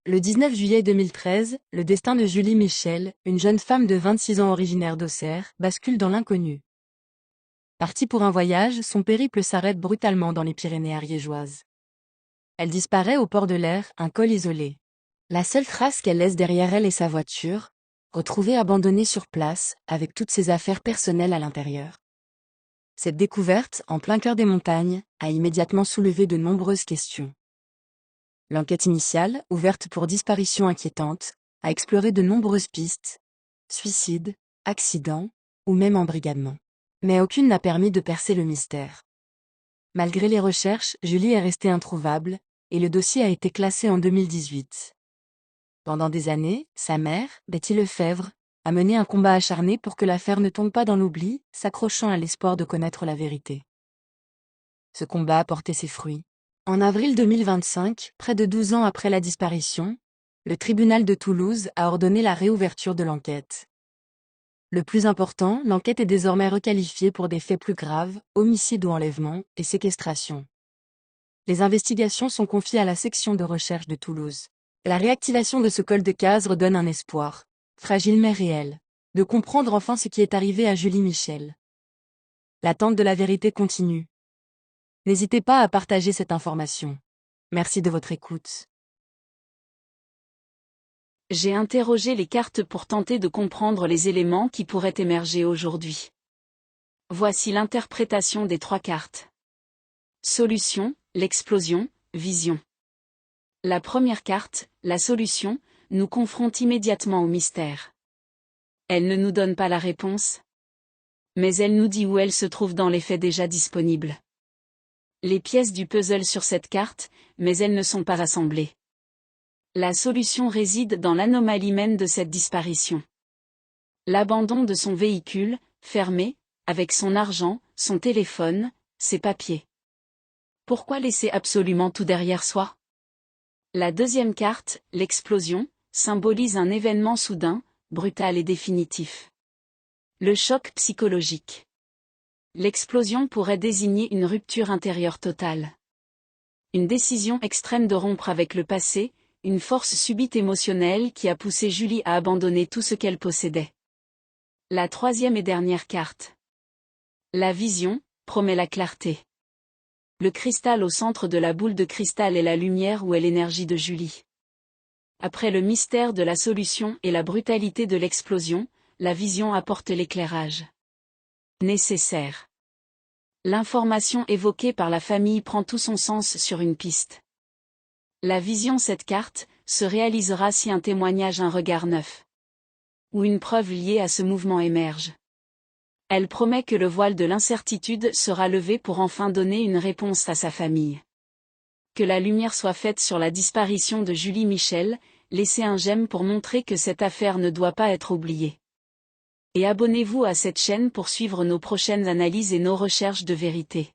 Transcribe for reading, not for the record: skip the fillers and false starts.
Le 19 juillet 2013, le destin de Julie Michel, une jeune femme de 26 ans originaire d'Auxerre, bascule dans l'inconnu. Partie pour un voyage, son périple s'arrête brutalement dans les Pyrénées ariégeoises. Elle disparaît au port de l'Aire, un col isolé. La seule trace qu'elle laisse derrière elle est sa voiture, retrouvée abandonnée sur place, avec toutes ses affaires personnelles à l'intérieur. Cette découverte, en plein cœur des montagnes, a immédiatement soulevé de nombreuses questions. L'enquête initiale, ouverte pour disparition inquiétante, a exploré de nombreuses pistes, suicide, accident, ou même embrigadement. Mais aucune n'a permis de percer le mystère. Malgré les recherches, Julie est restée introuvable, et le dossier a été classé en 2018. Pendant des années, sa mère, Betty Lefebvre, a mené un combat acharné pour que l'affaire ne tombe pas dans l'oubli, s'accrochant à l'espoir de connaître la vérité. Ce combat a porté ses fruits. En avril 2025, près de 12 ans après la disparition, le tribunal de Toulouse a ordonné la réouverture de l'enquête. Le plus important, l'enquête est désormais requalifiée pour des faits plus graves, homicide ou enlèvement, et séquestration. Les investigations sont confiées à la section de recherche de Toulouse. La réactivation de ce col de Cazres donne un espoir, fragile mais réel, de comprendre enfin ce qui est arrivé à Julie Michel. L'attente de la vérité continue. N'hésitez pas à partager cette information. Merci de votre écoute. J'ai interrogé les cartes pour tenter de comprendre les éléments qui pourraient émerger aujourd'hui. Voici l'interprétation des 3 cartes. Solution, l'explosion, vision. La première carte, la solution, nous confronte immédiatement au mystère. Elle ne nous donne pas la réponse, mais elle nous dit où elle se trouve dans les faits déjà disponibles. Les pièces du puzzle sur cette carte, mais elles ne sont pas rassemblées. La solution réside dans l'anomalie même de cette disparition. L'abandon de son véhicule, fermé, avec son argent, son téléphone, ses papiers. Pourquoi laisser absolument tout derrière soi? La deuxième carte, l'explosion, symbolise un événement soudain, brutal et définitif. Le choc psychologique. L'explosion pourrait désigner une rupture intérieure totale. Une décision extrême de rompre avec le passé, une force subite émotionnelle qui a poussé Julie à abandonner tout ce qu'elle possédait. La troisième et dernière carte. La vision, promet la clarté. Le cristal au centre de la boule de cristal est la lumière ou est l'énergie de Julie. Après le mystère de la solution et la brutalité de l'explosion, la vision apporte l'éclairage nécessaire. L'information évoquée par la famille prend tout son sens sur une piste. La vision, cette carte, se réalisera si un témoignage, un regard neuf, ou une preuve liée à ce mouvement émerge. Elle promet que le voile de l'incertitude sera levé pour enfin donner une réponse à sa famille. Que la lumière soit faite sur la disparition de Julie Michel, laissez un j'aime pour montrer que cette affaire ne doit pas être oubliée. Et abonnez-vous à cette chaîne pour suivre nos prochaines analyses et nos recherches de vérité.